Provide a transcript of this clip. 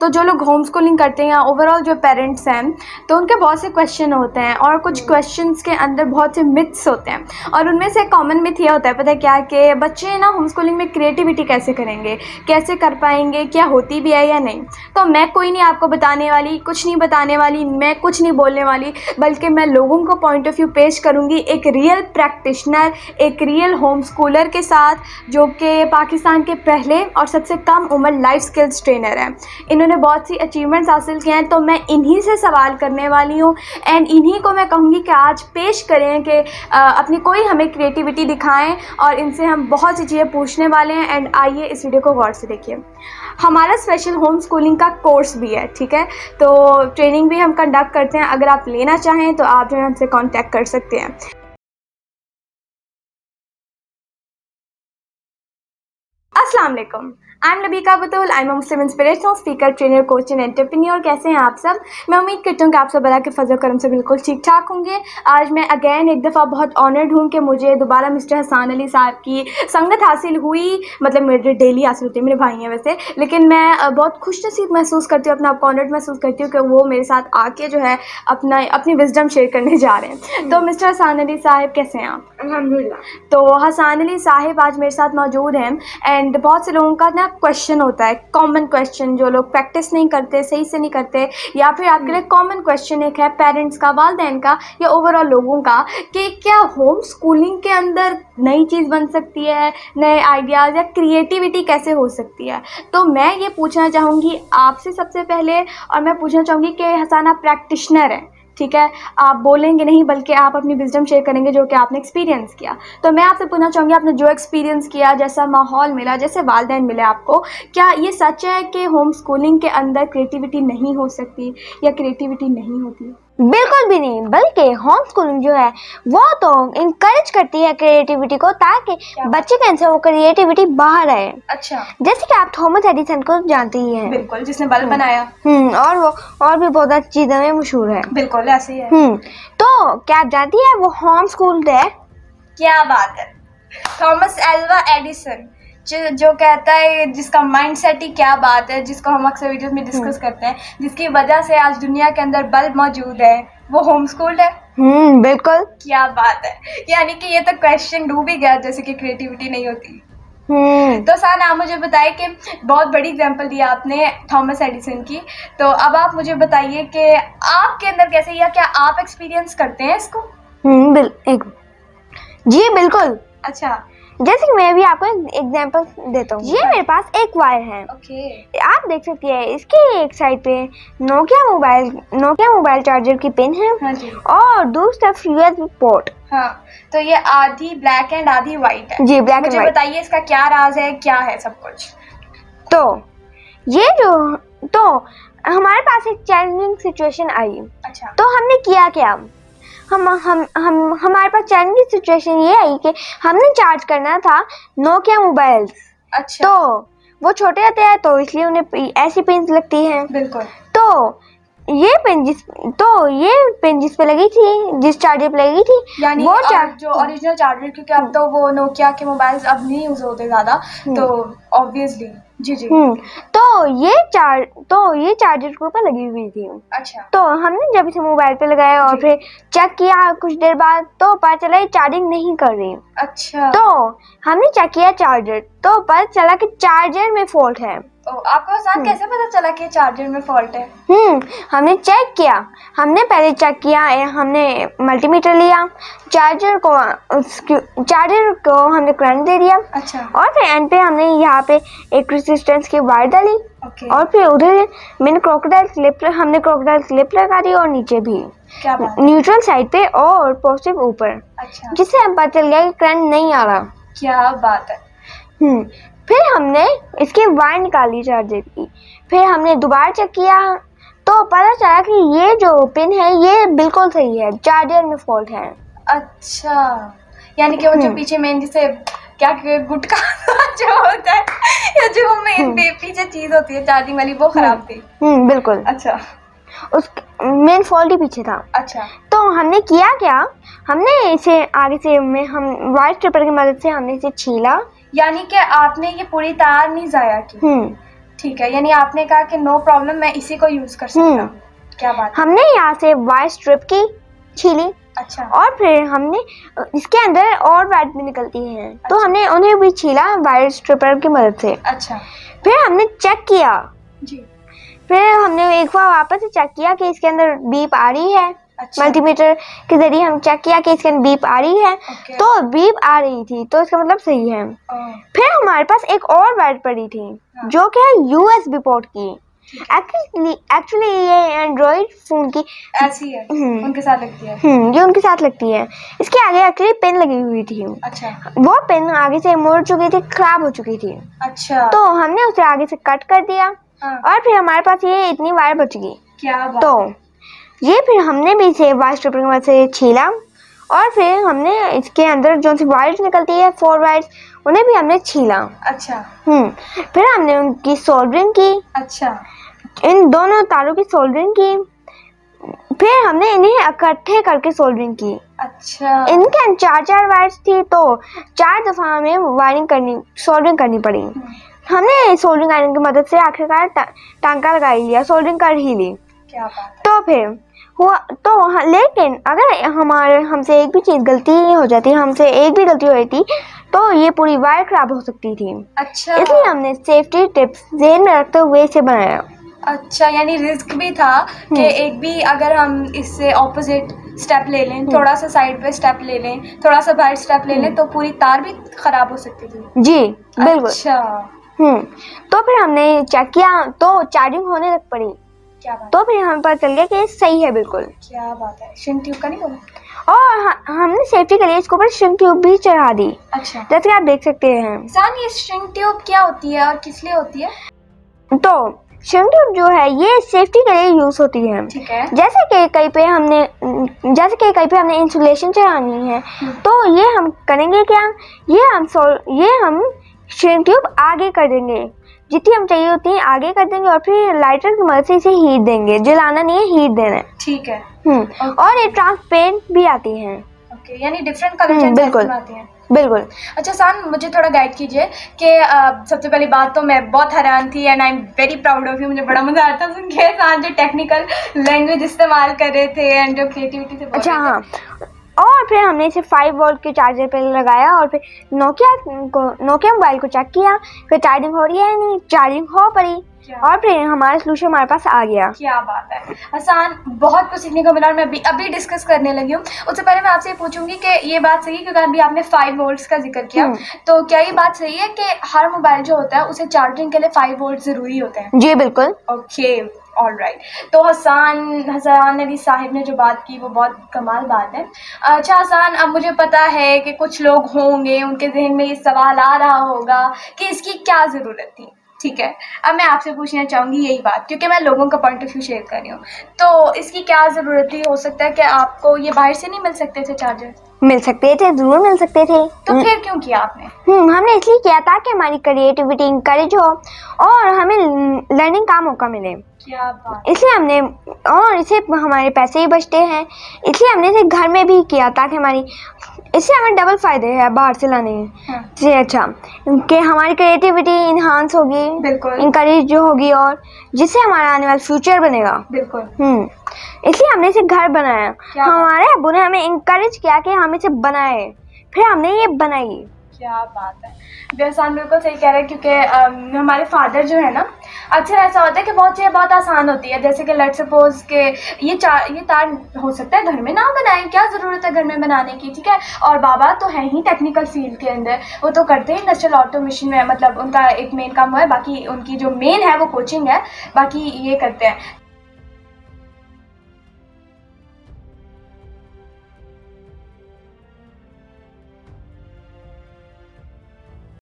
तो जो लोग होम स्कूलिंग करते हैं या ओवरऑल जो पेरेंट्स हैं, तो उनके बहुत से क्वेश्चन होते हैं और कुछ क्वेश्चंस के अंदर बहुत से मिथ्स होते हैं। और उनमें से कॉमन मिथ ये होता है, पता है क्या, कि बच्चे ना होम स्कूलिंग में क्रिएटिविटी कैसे करेंगे, कैसे कर पाएंगे, क्या होती भी है या नहीं। तो मैं कोई नहीं आपको बताने वाली, कुछ नहीं बताने वाली, मैं कुछ नहीं बोलने वाली, बल्कि मैं लोगों को पॉइंट ऑफ व्यू पेश करूँगी एक रियल प्रैक्टिशनर, एक रियल होम स्कूलर के साथ, जो कि पाकिस्तान के पहले और सबसे कम उम्र लाइफ स्किल्स ट्रेनर हैं। इन्होंने बहुत सी अचीवमेंट्स हासिल किए हैं, तो मैं इन्हीं से सवाल करने वाली हूँ एंड इन्हीं को मैं कहूँगी कि आज पेश करें कि अपनी कोई हमें क्रिएटिविटी दिखाएं, और इनसे हम बहुत सी चीज़ें पूछने वाले हैं। एंड आइए इस वीडियो को गौर से देखिए। हमारा स्पेशल होम स्कूलिंग का कोर्स भी है, ठीक है, तो ट्रेनिंग भी हम कंडक्ट करते हैं। अगर आप लेना चाहें तो आप जो है हमसे कॉन्टैक्ट कर सकते हैं। अस्सलाम वालेकुम, I am Labeeka Batool, I am Muslim inspirational speaker, trainer, coach and entrepreneur. कैसे हैं आप सब? मैं उम्मीद करती हूँ कि आप सब अल्लाह के फजल करम से बिल्कुल ठीक ठाक होंगे। आज मैं अगेन एक दफ़ा बहुत ऑनर्ड हूँ कि मुझे दोबारा मिस्टर हसान अली साहब की संगत हासिल हुई। मतलब मेरे डेली हासिल होती है, मेरे भाई हैं वैसे, लेकिन मैं बहुत खुश नसीब महसूस करती हूँ, अपना आपको ऑनर्ड महसूस करती हूँ कि वो मेरे साथ आके जो है अपनी विजडम शेयर करने जा रहे हैं। तो मिस्टर हसान अली साहब कैसे हैं आप? अल्हम्दुलिल्लाह। तो हसान अली साहिब आज मेरे साथ मौजूद हैं। एंड बहुत से लोगों का ना क्वेश्चन होता है, कॉमन क्वेश्चन, जो लोग प्रैक्टिस नहीं करते, सही से नहीं करते, या फिर आपके लिए कॉमन क्वेश्चन एक है पेरेंट्स का, वालिदैन का, या ओवरऑल लोगों का, कि क्या होम स्कूलिंग के अंदर नई चीज़ बन सकती है, नए आइडियाज़ या क्रिएटिविटी कैसे हो सकती है। तो मैं ये पूछना चाहूँगी आपसे सबसे पहले, और मैं पूछना चाहूँगी कि हसान आप प्रैक्टिशनर हैं, ठीक है, आप बोलेंगे नहीं बल्कि आप अपनी विजडम शेयर करेंगे जो कि आपने एक्सपीरियंस किया। तो मैं आपसे पूछना चाहूँगी, आपने जो एक्सपीरियंस किया, जैसा माहौल मिला, जैसे वालिदैन मिले आपको, क्या ये सच है कि होम स्कूलिंग के अंदर क्रिएटिविटी नहीं हो सकती या क्रिएटिविटी नहीं होती? बिल्कुल भी नहीं, बल्कि होम स्कूलिंग जो है वो तो इनकरेज करती है क्रिएटिविटी को, ताकि बच्चे के अंदर वो क्रिएटिविटी बाहर आए। अच्छा, जैसे कि आप थॉमस एडिसन को जानते ही हैं। बिल्कुल, जिसने बल्ब बनाया। और वो और भी बहुत अच्छी चीजों में मशहूर है। बिल्कुल ऐसे ही है। तो क्या आप जानती है वो होम स्कूल है? क्या बात है, थॉमस एल्वा एडिसन, जो कहता है, जिसका माइंडसेट ही क्या बात है, जिसको हम अक्सर वीडियोस में डिस्कस करते हैं, जिसकी वजह से आज दुनिया के अंदर बल्ब मौजूद है, वो होम स्कूल है। बिल्कुल। क्या बात है, यानी कि ये तो क्वेश्चन डूब ही गया, जैसे कि क्रिएटिविटी नहीं होती। तो सान, आप मुझे बताइए कि बहुत बड़ी एग्जांपल दी आपने थॉमस एडिसन की, तो अब आप मुझे बताइए कि आपके अंदर कैसे, या क्या आप एक्सपीरियंस करते हैं इसको? जी बिल्कुल। अच्छा, जैसे कि मैं भी आपको एग्जांपल देता हूँ। ये मेरे पास एक वायर है, ओके, आप देख सकती है। इसकी एक साइड पे नोकिया मोबाइल चार्जर की पिन है। हाँ जी, और दूसरा यूएसबी पोर्ट। हाँ, तो ये आधी ब्लैक एंड आधी वाइट है। जी, ब्लैक एंड मुझे वाइट। बताइए इसका क्या राज है, क्या है सब कुछ? तो ये तो हमारे पास एक चैलेंजिंग सिचुएशन आई। अच्छा, तो हमने किया क्या, हमारे पास चैलेंजिंग सिचुएशन ये आई कि हमने चार्ज करना था नोकिया मोबाइल्स। अच्छा, तो वो छोटे होते हैं, तो इसलिए उन्हें ऐसी पिन्स लगती हैं। बिल्कुल। तो ये पिन जिस पे लगी थी, जिस चार्जर पे लगी थी, यानी वो जो ओरिजिनल चार्जर, क्योंकि अब तो वो नोकिया के मोबाइल्स अब नहीं यूज होते ज़्यादा, तो ऑब्वियसली जी जी। तो ये चार्जर के ऊपर लगी हुई थी। अच्छा, तो हमने जब इसे मोबाइल पे लगाया और फिर चेक किया कुछ देर बाद, तो पता चला ये चार्जिंग नहीं कर रही। अच्छा, तो हमने चेक किया चार्जर, तो पता चला कि चार्जर में फॉल्ट है। आपको आसान कैसे पता चला कि चार्जर में फॉल्ट है? हमने चेक किया, हमने पहले चेक किया, हमने मल्टीमीटर लिया, चार्जर को हमने करंट दे दिया। अच्छा, और फिर एंड पे हमने यहाँ पे एक रेजिस्टेंस की वायर डाली। ओके, और फिर उधर हमने क्रोकोडाइल क्लिप लगा दी, और नीचे भी, क्या बात, न्यूट्रल साइड पे और पॉजिटिव ऊपर, अच्छा, जिससे हम पता चल गया कि करंट नहीं आ रहा। क्या बात है। फिर हमने इसकी वायर निकाली चार्जर की, फिर हमने दोबारा चेक किया, तो पता चला कि ये जो पिन है ये बिल्कुल सही है, चार्जर में फॉल्ट है। अच्छा, यानी कि वो जो पीछे मेन, जिसे क्या गुटका जो होता है, या जो मेन पीछे चीज होती है चार्जिंग वाली, वो खराब थी। बिल्कुल। अच्छा, उस मेन फॉल्ट ही पीछे था। अच्छा, तो हमने किया क्या, हमने इसे आगे से हम वायर स्ट्रिपर की मदद से हमने इसे छीला। यानी कि आपने ये पूरी तार नहीं जाया की? ठीक है, यानी आपने कहा कि नो प्रॉब्लम, मैं इसी को यूज़ कर सकता हूँ। क्या बात है। हमने यहाँ से वायर स्ट्रिप की छीली अच्छा और फिर हमने इसके अंदर और वायर भी निकलती हैं, तो अच्छा। हमने उन्हें भी छीला वायर स्ट्रिपर की मदद से। अच्छा फिर हमने चेक किया, जी। फिर हमने एक बार वापस से चेक किया कि इसके अंदर बीप आ रही है। अच्छा मल्टीमीटर के जरिए हम चेक किया कि इसके अंदर बीप आ रही है, ओके। तो बीप आ रही थी, तो इसका मतलब सही है। ओह, फिर हमारे पास एक और वायर पड़ी थी हाँ। जो कि है यूएसबी पोर्ट की। ठीक है। एक्चुअली ये एंड्रॉइड फोन की ऐसी है, उनके साथ लगती है। ये उनके साथ लगती है। इसके आगे एक्चुअली पिन लगी हुई थी, अच्छा वो पिन आगे से मुड़ चुकी थी, खराब हो चुकी थी, अच्छा। तो हमने उसे आगे से कट कर दिया हाँ, और फिर हमारे पास ये इतनी वायर बच गई। क्या बात तो है। ये फिर हमने भी इसे वायर स्ट्रिपर की मदद से छीला और फिर हमने इसके अंदर जो सी वायर्स निकलती है 4 वायर्स, उन्हें भी हमने छीला। अच्छा फिर हमने उनकी सोल्डरिंग की, अच्छा इन दोनों तारों की सोल्डरिंग की। फिर हमने इन्हें इकट्ठे करके सोल्डरिंग की। अच्छा। इनके 4 वायर्स थी, तो 4 दफ़ा हमें सोल्डरिंग करनी पड़ी। हमने सोल्डरिंग आयरन की मदद से आखिरकार टांका लगा ही लिया, सोल्डरिंग कर ही ली। क्या बात है। तो फिर हुआ तो लेकिन अगर हमसे एक भी चीज़ गलती हो जाती, हमसे एक भी गलती हो जाती, तो ये पूरी वायर खराब हो सकती थी। अच्छा इसलिए हमने सेफ्टी टिप्स ध्यान में रखते हुए इसे बनाया। अच्छा, यानी रिस्क भी था कि एक भी अगर हम इससे ऑपोजिट स्टेप ले लें, थोड़ा सा साइड पे स्टेप ले लें, थोड़ा सा बाहर स्टेप ले लें, तो पूरी तार भी खराब हो सकती थी। जी बिल्कुल। अच्छा तो फिर हमने चेक किया तो चार्जिंग होने लग पड़ी, क्या बात तो फिर हमें पता चल गया कि ये सही है बिल्कुल। क्या बात है। श्रिंक ट्यूब का नहीं बोला। और हमने सेफ्टी के लिए इसके ऊपर श्रिंक ट्यूब भी चढ़ा दी, अच्छा जैसे कि आप देख सकते हैं। सान, ये श्रिंक ट्यूब क्या होती है और किस लिए होती है। तो श्रिंक ट्यूब जो है ये सेफ्टी के लिए यूज होती है। ठीक है। जैसे कि कहीं पे हमने इंसुलेशन चढ़ानी है, तो ये हम करेंगे क्या, ये हम श्रिंक ट्यूब आगे कर देंगे, जितनी हम चाहिए उतनी आगे कर देंगे और फिर लाइटर की मदद से इसे हीट देंगे। जलाना नहीं है, हीट देना है। ठीक है। और ये ट्रांसपेरेंट भी आती हैं। ओके, यानी डिफरेंट कलर बिल्कुल आती हैं। बिल्कुल। अच्छा सान, मुझे थोड़ा गाइड कीजिए कि सबसे पहली बात तो मैं बहुत हैरान थी and I am very proud of you. मुझे बड़ा मज़ा आता था सुन के सान जो टेक्निकल लैंग्वेज इस्तेमाल कर रहे थे एंड जो क्रिएटिविटी से बोल अच्छा रहे थे। हाँ, और फिर हमने इसे 5 वोल्ट के चार्जर पर लगाया और फिर नोकिया मोबाइल को चेक किया कि चार्जिंग हो रही है नहीं, चार्जिंग हो पड़ी और फिर हमारा सलूशन हमारे पास आ गया। क्या बात है हसन, बहुत कुछ सीखने को मिला और मैं अभी डिस्कस करने लगी हूँ। उससे पहले मैं आपसे ये पूछूंगी कि ये बात सही है, क्योंकि अभी आपने 5 वोल्ट्स का जिक्र किया, तो क्या ये बात सही है कि हर मोबाइल जो होता है उसे चार्जिंग के लिए 5 वोल्ट ज़रूरी होते हैं। जी बिल्कुल। Okay alright. तो हसन अली साहिब ने जो बात की वो बहुत कमाल बात है। अच्छा हसन, अब मुझे पता है कि कुछ लोग होंगे उनके जहन में ये सवाल आ रहा होगा कि इसकी क्या ज़रूरत थी। ठीक है, अब मैं आपसे पूछना चाहूँगी यही बात, क्योंकि मैं लोगों का पॉइंट ऑफ व्यू शेयर कर रही हूँ। तो इसकी क्या ज़रूरत थी। हो सकता है कि आपको ये बाहर से नहीं मिल सकते थे चार्जर। मिल सकते थे, जरूर मिल सकते थे। तो फिर क्यों किया आपने। हमने इसलिए किया ताकि हमारी क्रिएटिविटी इंकरेज हो और हमें लर्निंग का मौका मिले। क्या बात। इसलिए हमने, और इससे हमारे पैसे ही बचते हैं, इसलिए हमने इसे घर में भी किया ताकि इससे हमें डबल फ़ायदे हैं बाहर से लाने से। अच्छा कि हमारी क्रिएटिविटी इन्हांस होगी, बिल्कुल इंकरेज जो होगी, और जिससे हमारा आने वाला फ्यूचर बनेगा। बिल्कुल। इसलिए हमने इसे घर बनाया। हमारे अब्बू ने हमें इंकरेज किया कि हम इसे बनाए, फिर हमने ये बनाई। क्या बात है। बेहसान बिल्कुल सही कह रहे हैं, क्योंकि हमारे फादर जो है ना, अक्सर ऐसा होता है कि बहुत चीज़ें बहुत आसान होती है, जैसे कि लेट सपोज के ये तार हो सकता है घर में ना बनाएं, क्या ज़रूरत है घर में बनाने की। ठीक है, और बाबा तो है ही टेक्निकल फील्ड के अंदर, वो तो करते हैं इंडस्ट्रियल ऑटोमेशन में, मतलब उनका एक मेन काम है, बाकी उनकी जो मेन है वो कोचिंग है, बाकी ये करते हैं।